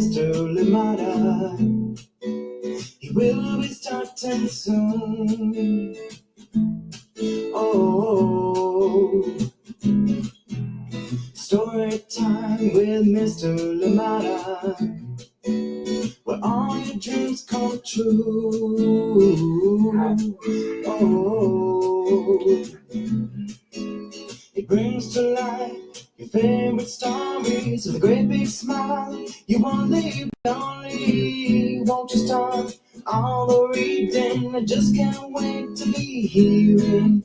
Mr. Limata. He will be starting soon. Oh, story time with Mr. Limata, where all your dreams come true. Oh, it brings to life your favorite stories with a great big smile. You won't leave lonely, won't you start all the reading? I just can't wait to be hearing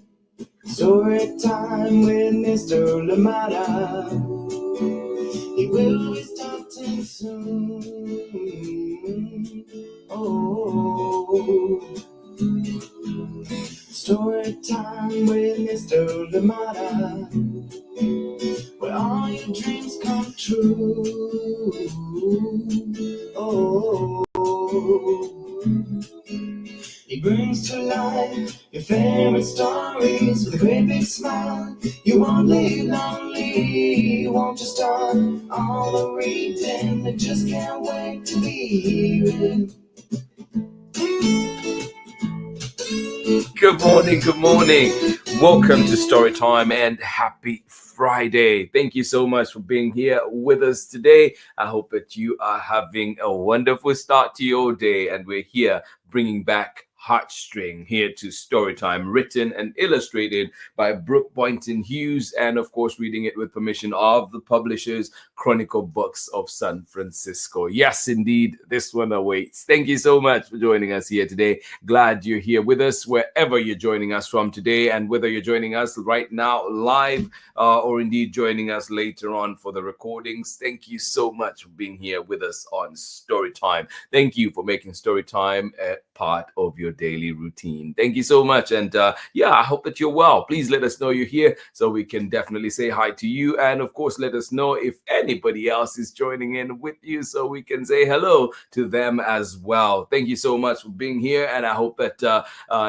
story time with Mr. Limata. He will be starting soon. Oh, story time with Mr. Limata, where all your dreams come true. Oh, he brings to life your favorite stories with a great big smile. You won't leave lonely, won't you start all the reading? I just can't wait to be hearing. Good morning, good morning. Welcome to Storytime and happy Friday. Thank you so much for being here with us today. I hope that you are having a wonderful start to your day, and we're here bringing back Heartstring here to Storytime, written and illustrated by Brooke BOYNTON-HUGHES, and of course reading it with permission of the publishers Chronicle Books of San Francisco. Yes, indeed, this one awaits. Thank you so much for joining us here today. Glad you're here with us wherever you're joining us from today, and whether you're joining us right now live or indeed joining us later on for the recordings. Thank you so much for being here with us on Storytime. Thank you for making Storytime a part of your daily routine. Thank you so much. And yeah, I hope that you're well. Please let us know you're here so we can definitely say hi to you. And of course, let us know if anybody else is joining in with you so we can say hello to them as well. Thank you so much for being here. And I hope that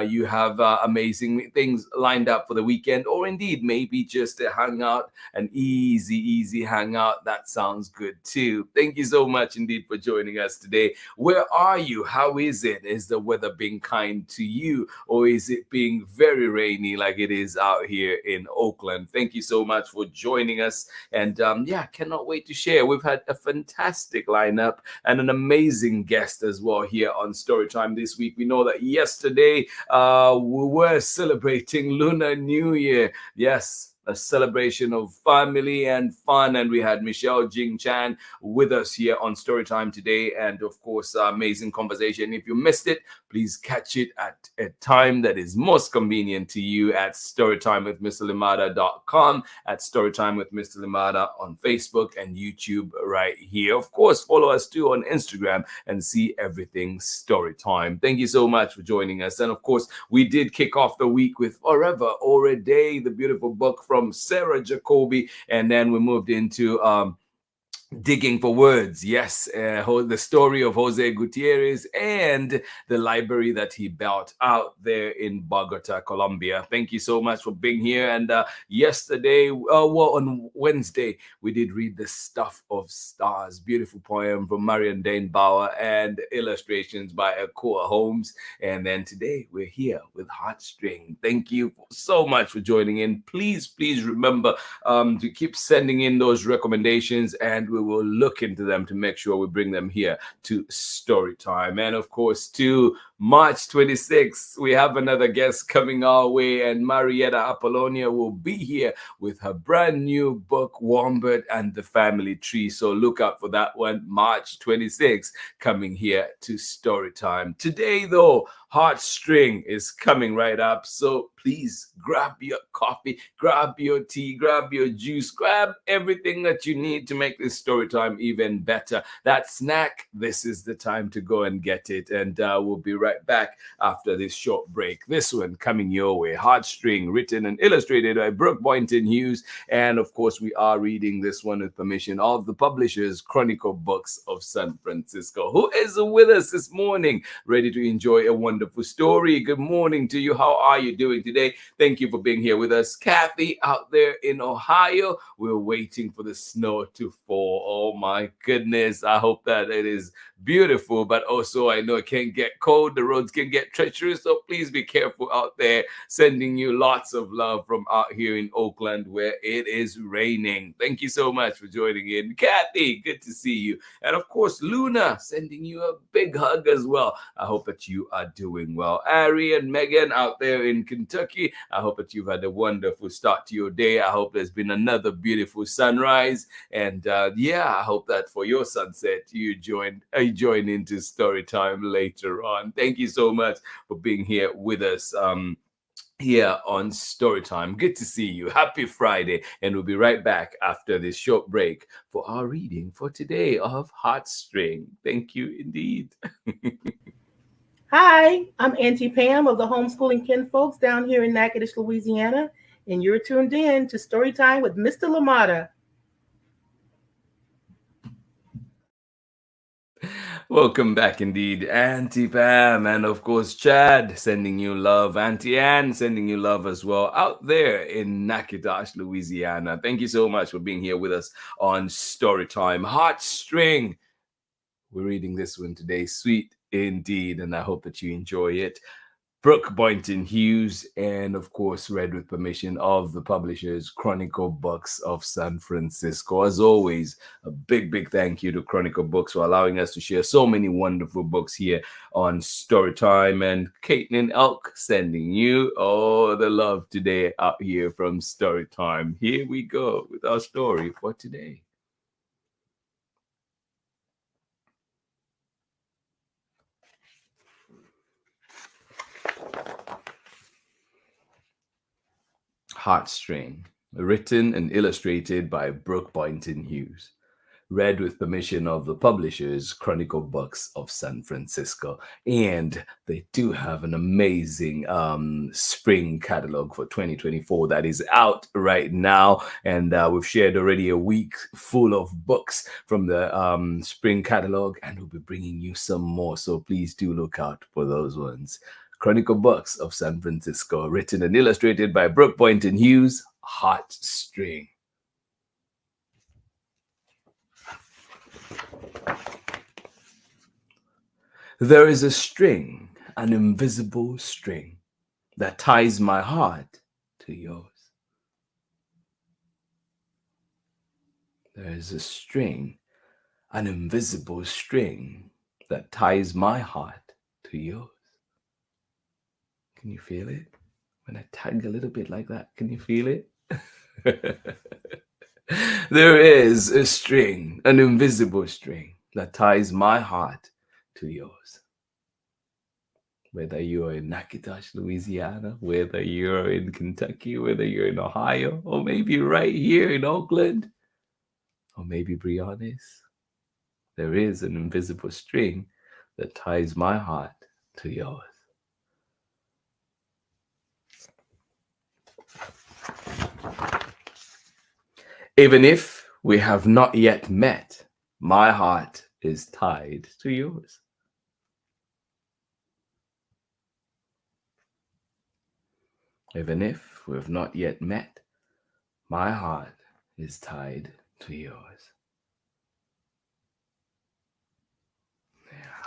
you have amazing things lined up for the weekend, or indeed maybe just a hangout, an easy hangout. That sounds good too. Thank you so much indeed for joining us today. Where are you? How is it? Is the weather being kind to you, or is it being very rainy like it is out here in Oakland? Thank you so much for joining us. And yeah, cannot wait to share. We've had a fantastic lineup and an amazing guest as well here on Storytime this week. We know that yesterday we were celebrating Lunar New Year. Yes, a celebration of family and fun, and we had Michelle Jing Chan with us here on Storytime today, and of course amazing conversation. If you missed it, please catch it at a time that is most convenient to you at storytimewithmrlimata.com, at Storytime with Mr. Limata on Facebook and YouTube right here. Of course, follow us too on Instagram and see everything Storytime. Thank you so much for joining us. And of course, we did kick off the week with Forever or a Day, the beautiful book from Sarah Jacoby, and then we moved into Digging for Words, yes, the story of Jose Gutierrez and the library that he built out there in Bogota, Colombia. Thank you so much for being here. And yesterday, on Wednesday, we did read The Stuff of Stars, beautiful poem from Marion Dane Bauer and illustrations by Akua Holmes. And then today, we're here with Heartstring. Thank you so much for joining in. Please remember to keep sending in those recommendations, and we will look into them to make sure we bring them here to Storytime. And of course, to March 26th, we have another guest coming our way, and Marietta Apollonia will be here with her brand new book, Wombat and the Family Tree. So look out for that one, March 26th, coming here to Storytime. Today, though, Heartstring is coming right up. So please grab your coffee, grab your tea, grab your juice, grab everything that you need to make this Storytime even better. That snack, this is the time to go and get it. And we'll be right right back after this short break. This one coming your way, Heartstring, written and illustrated by Brooke Boynton-Hughes. And of course, we are reading this one with permission of the publishers, Chronicle Books of San Francisco. Who is with us this morning, ready to enjoy a wonderful story? Good morning to you. How are you doing today? Thank you for being here with us. Kathy out there in Ohio, we're waiting for the snow to fall. Oh my goodness. I hope that it is beautiful, but also I know it can get cold. The roads can get treacherous, so please be careful out there. Sending you lots of love from out here in Oakland where it is raining. Thank you so much for joining in. Kathy, good to see you. And of course, Luna, sending you a big hug as well. I hope that you are doing well. Ari and Megan out there in Kentucky, I hope that you've had a wonderful start to your day. I hope there's been another beautiful sunrise. And I hope that for your sunset, you join into story time later on. Thank you so much for being here with us. Here on Storytime. Good to see you. Happy Friday. And we'll be right back after this short break for our reading for today of Heartstring. Thank you indeed. Hi, I'm Auntie Pam of the Homeschooling Kinfolks down here in Natchitoches, Louisiana, and you're tuned in to Storytime with Mr. Limata. Welcome back indeed, Auntie Pam, and of course Chad sending you love. Auntie Ann sending you love as well out there in Natchitoches, Louisiana. Thank you so much for being here with us on Storytime. Heartstring. We're reading this one today. Sweet indeed, and I hope that you enjoy it. Brooke Boynton-Hughes, and of course, read with permission of the publishers, Chronicle Books of San Francisco. As always, a big thank you to Chronicle Books for allowing us to share so many wonderful books here on Storytime. And Caitlin Elk sending you all the love today out here from Storytime. Here we go with our story for today. Heartstring, written and illustrated by Brooke Boynton-Hughes. Read with permission of the publishers, Chronicle Books of San Francisco. And they do have an amazing spring catalog for 2024 that is out right now. And we've shared already a week full of books from the spring catalog, and we'll be bringing you some more. So please do look out for those ones. Chronicle Books of San Francisco, written and illustrated by Brooke Boynton-Hughes, Heartstring. There is a string, an invisible string, that ties my heart to yours. There is a string, an invisible string, that ties my heart to yours. Can you feel it? When I tug a little bit like that, can you feel it? There is a string, an invisible string, that ties my heart to yours. Whether you're in Natchitoches, Louisiana, whether you're in Kentucky, whether you're in Ohio, or maybe right here in Oakland, or maybe Briones, there is an invisible string that ties my heart to yours. Even if we have not yet met, my heart is tied to yours. Even if we have not yet met, my heart is tied to yours. Yeah.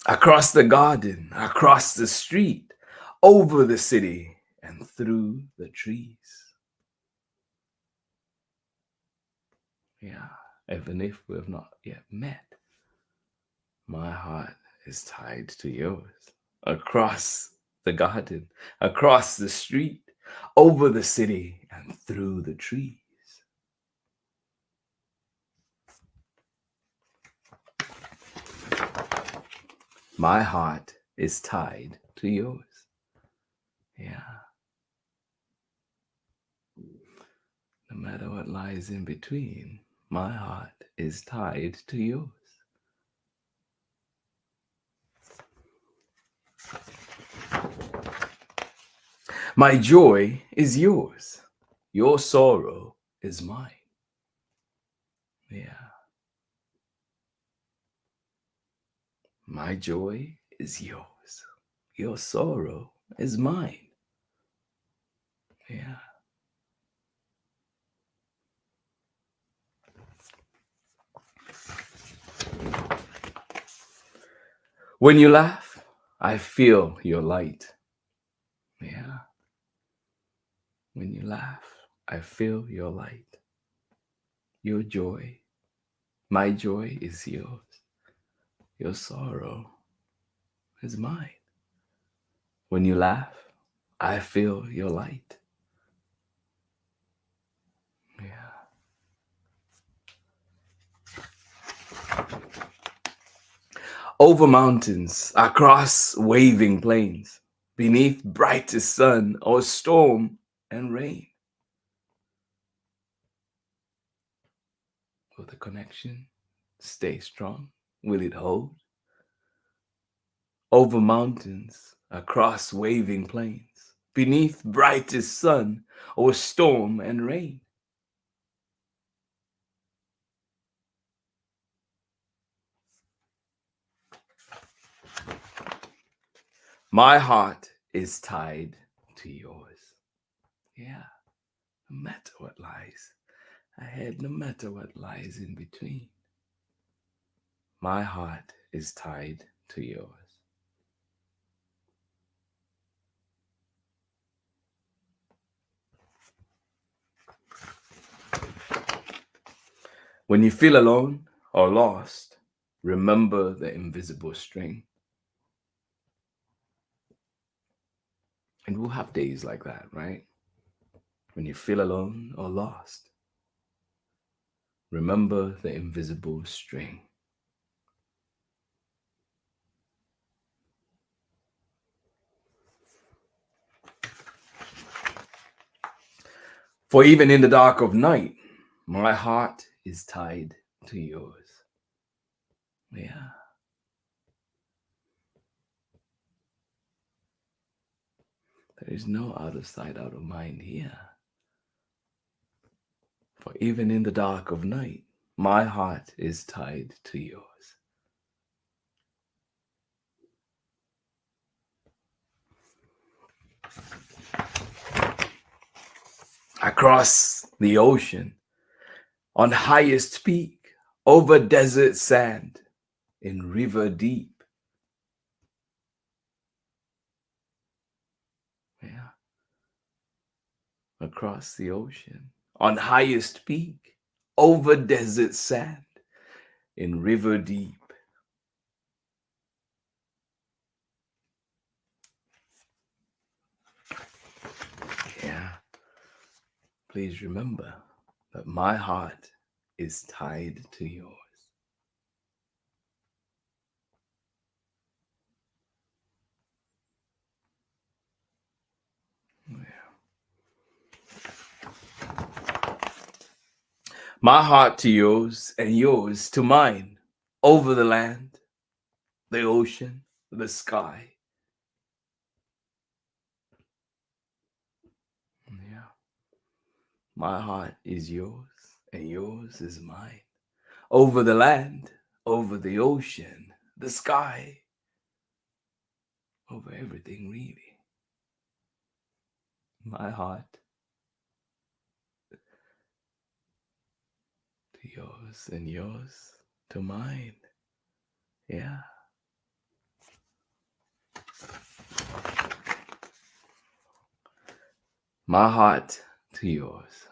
Across the garden, across the street, over the city, and through the trees. Yeah, even if we have not yet met, my heart is tied to yours. Across the garden, across the street, over the city, and through the trees. My heart is tied to yours. Yeah. No matter what lies in between, my heart is tied to yours. My joy is yours. Your sorrow is mine. Yeah. My joy is yours. Your sorrow is mine. Yeah. When you laugh, I feel your light. Yeah. When you laugh, I feel your light. Your joy, my joy is yours. Your sorrow is mine. When you laugh, I feel your light. Yeah. Over mountains, across waving plains, beneath brightest sun or storm and rain. Will the connection stay strong? Will it hold? Over mountains, across waving plains, beneath brightest sun or storm and rain. My heart is tied to yours. Yeah, no matter what lies ahead, no matter what lies in between. My heart is tied to yours. When you feel alone or lost, remember the invisible string. And we'll have days like that, right? When you feel alone or lost, remember the invisible string. For even in the dark of night, my heart is tied to yours. Yeah. There is no out of sight, out of mind here. For even in the dark of night, my heart is tied to yours. Across the ocean, on highest peak, over desert sand, in river deep. Yeah. Across the ocean, on highest peak, over desert sand, in river deep. Yeah. Please remember that my heart is tied to yours. My heart to yours and yours to mine, over the land, the ocean, the sky. Yeah. My heart is yours and yours is mine, over the land, over the ocean, the sky, over everything really. My heart to yours and yours to mine. Yeah. My heart to yours.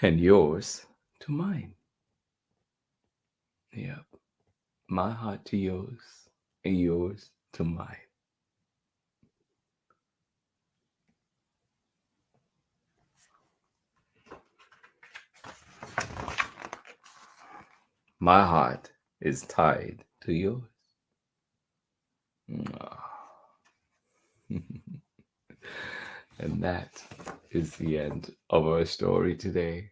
And yours to mine. Yep. My heart to yours and yours to mine. My heart is tied to yours. And that is the end of our story today.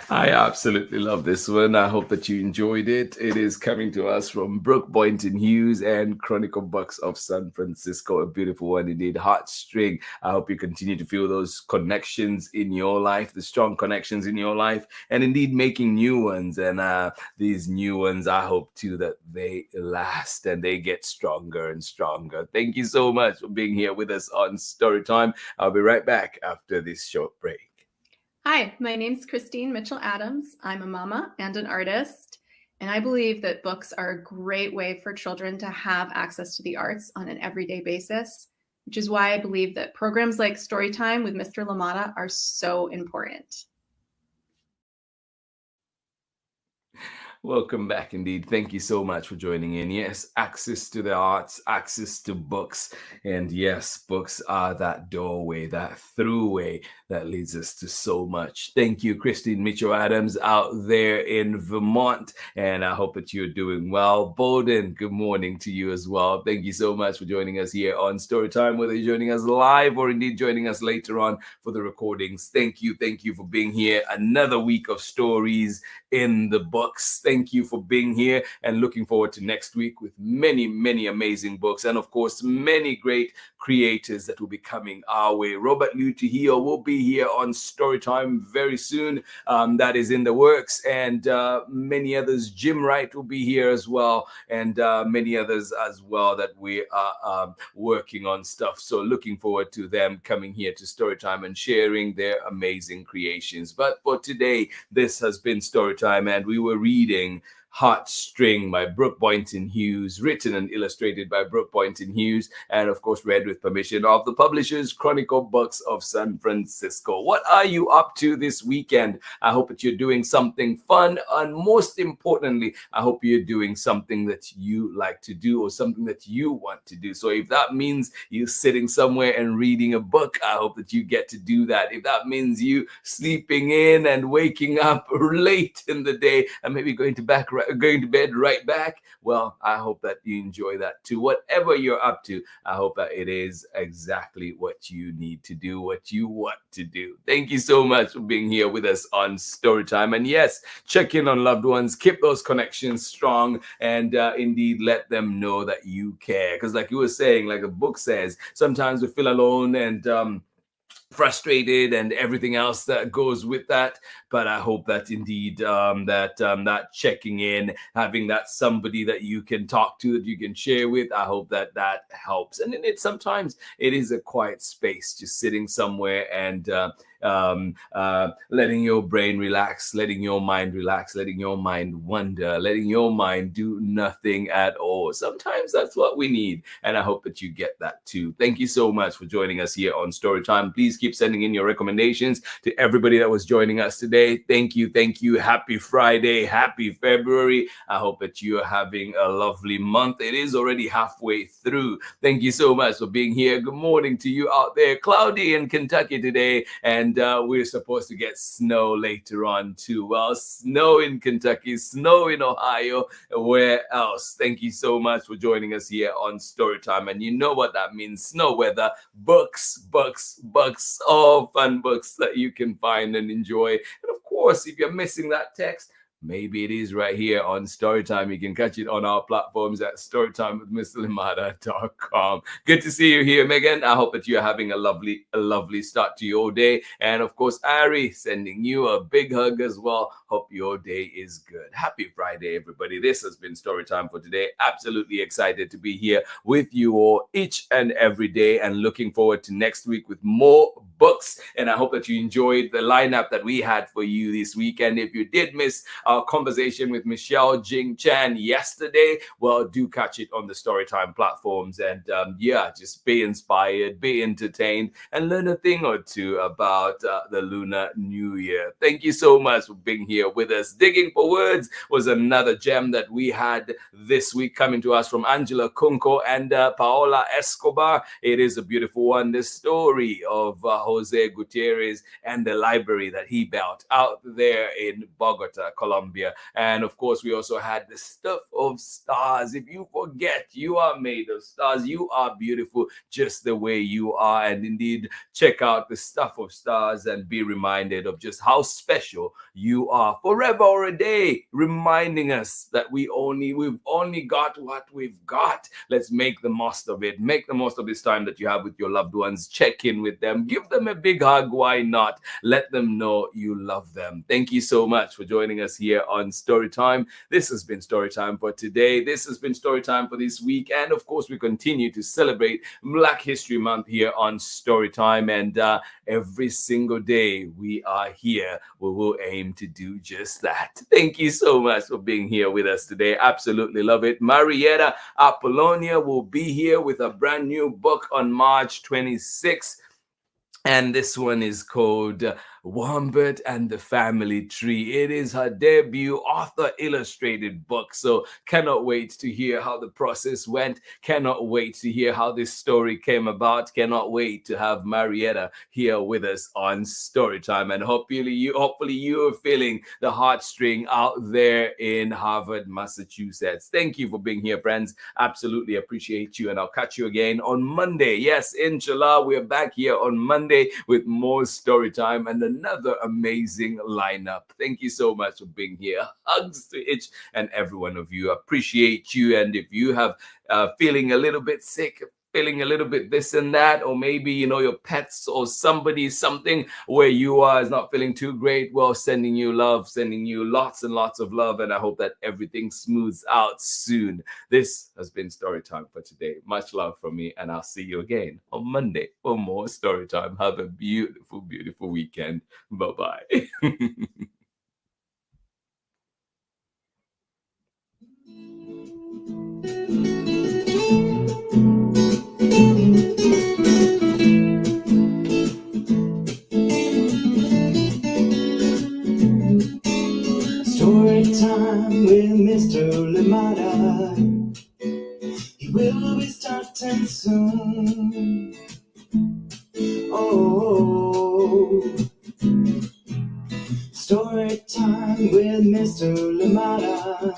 I absolutely love this one. I hope that you enjoyed it. It is coming to us from Brooke, Boynton-HUGHES, and Chronicle Books of San Francisco. A beautiful one indeed. Heartstring. I hope you continue to feel those connections in your life, the strong connections in your life, and indeed making new ones. And these new ones, I hope too that they last and they get stronger and stronger. Thank you so much for being here with us on Storytime. I'll be right back after this short break. Hi, my name's Christine Mitchell-Adams. I'm a mama and an artist, and I believe that books are a great way for children to have access to the arts on an everyday basis, which is why I believe that programs like Storytime with Mr. Limata are so important. Welcome back indeed. Thank you so much for joining in. Yes, access to the arts, access to books. And yes, books are that doorway, that throughway that leads us to so much. Thank you, Christine Mitchell-Adams out there in Vermont. And I hope that you're doing well. Bowden, good morning to you as well. Thank you so much for joining us here on Storytime, whether you're joining us live or indeed joining us later on for the recordings. Thank you. Thank you for being here. Another week of stories in the books. Thank you for being here and looking forward to next week with many, many amazing books and, of course, many great creators that will be coming our way. Robert Lutahio will be here on Storytime very soon. That is in the works, and many others. Jim Wright will be here as well, and many others as well that we are working on stuff. So looking forward to them coming here to Storytime and sharing their amazing creations. But for today, this has been Storytime, and we were reading Heartstring by Brooke Boynton-HUGHES, written and illustrated by Brooke Boynton-HUGHES, and of course read with permission of the publishers Chronicle Books of San Francisco. What are you up to this weekend? I hope that you're doing something fun, and most importantly, I hope you're doing something that you like to do or something that you want to do. So if that means you sitting somewhere and reading a book, I hope that you get to do that. If that means you sleeping in and waking up late in the day and maybe going to bed right back, well, I hope that you enjoy that too. Whatever you're up to, I hope that it is exactly what you need to do, what you want to do. Thank you so much for being here with us on Storytime. And yes, check in on loved ones, keep those connections strong, and indeed let them know that you care. Because like you were saying, like the book says, sometimes we feel alone and frustrated and everything else that goes with that. But I hope that indeed that checking in, having that somebody that you can talk to, that you can share with, I hope that that helps. And then sometimes it is a quiet space, just sitting somewhere and letting your brain relax, letting your mind relax, letting your mind wander, letting your mind do nothing at all. Sometimes that's what we need, and I hope that you get that too. Thank you so much for joining us here on Storytime. Please keep sending in your recommendations to everybody that was joining us today. Thank you. Happy Friday, happy February. I hope that you are having a lovely month. It is already halfway through. Thank you so much for being here. Good morning to you out there. Cloudy in Kentucky today, and we're supposed to get snow later on too. Well, snow in Kentucky, snow in Ohio, where else? Thank you so much for joining us here on Storytime. And you know what that means: snow weather, books, all fun books that you can find and enjoy. And of course, if you're missing that text, maybe it is right here on Storytime. You can catch it on our platforms at storytimewithmrlimata.com. Good to see you here, Megan. I hope that you're having a lovely start to your day. And of course, Ari, sending you a big hug as well. Hope your day is good. Happy Friday, everybody. This has been Storytime for today. Absolutely excited to be here with you all each and every day, and looking forward to next week with more books. And I hope that you enjoyed the lineup that we had for you this weekend. If you did miss our conversation with Michelle Jing Chan yesterday, well, do catch it on the Storytime platforms, and just be inspired, be entertained, and learn a thing or two about the Lunar New Year. Thank you so much for being here with us. Digging for Words was another gem that we had this week, coming to us from Angela Kunko and Paola Escobar. It is a beautiful one, the story of Jose Gutierrez and the library that he built out there in Bogota, Colombia. And of course, we also had the stuff of stars. If you forget, you are made of stars. You are beautiful just the way you are. And indeed, check out the stuff of stars and be reminded of just how special you are forever or a day, reminding us that we've only got what we've got. Let's make the most of it. Make the most of this time that you have with your loved ones. Check in with them. Give them a big hug. Why not? Let them know you love them. Thank you so much for joining us here on Storytime. This has been Storytime for today. This has been Storytime for this week. And of course, we continue to celebrate Black History Month here on Storytime. And every single day we are here, we will aim to do just that. Thank you so much for being here with us today. Absolutely love it. Marietta Apollonia will be here with a brand new book on March 26th. And this one is called Wombat and the Family Tree. It is her debut author illustrated book. So cannot wait to hear how the process went. Cannot wait to hear how this story came about. Cannot wait to have Marietta here with us on Storytime. And hopefully you are feeling the heartstring out there in Harvard, Massachusetts. Thank you for being here, friends. Absolutely appreciate you. And I'll catch you again on Monday. Yes, inshallah, we're back here on Monday with more Storytime and another amazing lineup. Thank you so much for being here. Hugs to each and every one of you. Appreciate you. And if you have feeling a little bit sick, feeling a little bit this and that, or maybe your pets or something where you are is not feeling too great, well, sending you love, sending you lots and lots of love, and I hope that everything smooths out soon. This has been Storytime for today. Much love from me, and I'll see you again on Monday for more Storytime. Have a beautiful, beautiful weekend. Bye-bye. Storytime with Mr. Limata. He will be starting soon. Oh, Storytime with Mr. Limata,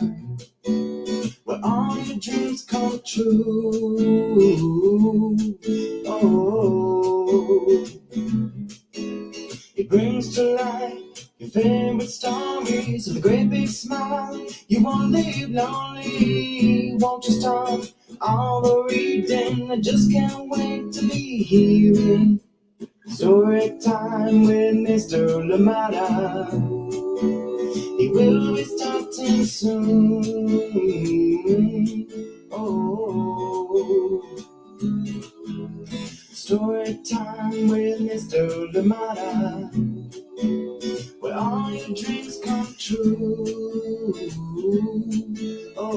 where all your dreams come true. Oh, he brings to life your favorite stories with a great big smile. You won't live lonely, won't you start all the reading? I just can't wait to be hearing Storytime with Mr. Limata. He will be starting soon. Oh, Storytime with Mr. Limata, where all your dreams come true. Oh,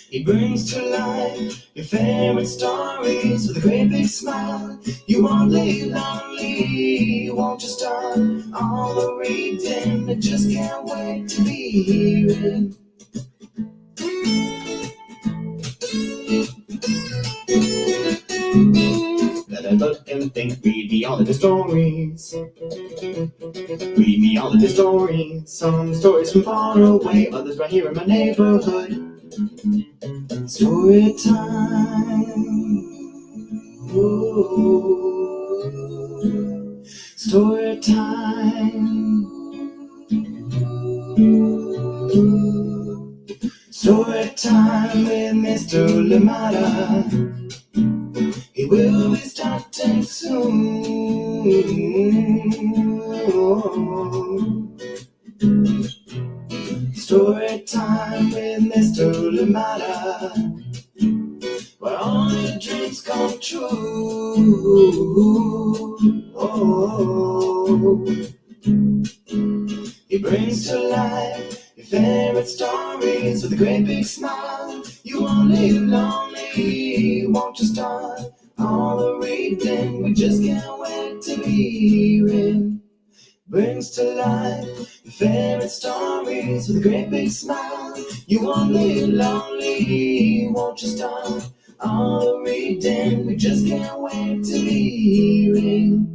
he brings to life your favorite stories with a great big smile. You won't live lonely, won't you start all the reading? I just can't wait to be hearing. Let I look and think, read me all of the stories. Read me all of the stories. Some stories from far away, others right here in my neighborhood. Story time. Ooh. Story time. Story time with Mr. Limata. He will be starting soon. Story time with Mr. Limata, where all your dreams come true. Oh, he brings to life your favorite stories with a great big smile. You won't live lonely, won't you start all the reading? We just can't wait to be hearing. Brings to life your favorite stories with a great big smile. You won't live lonely, won't you start all the reading. We just can't wait to be hearing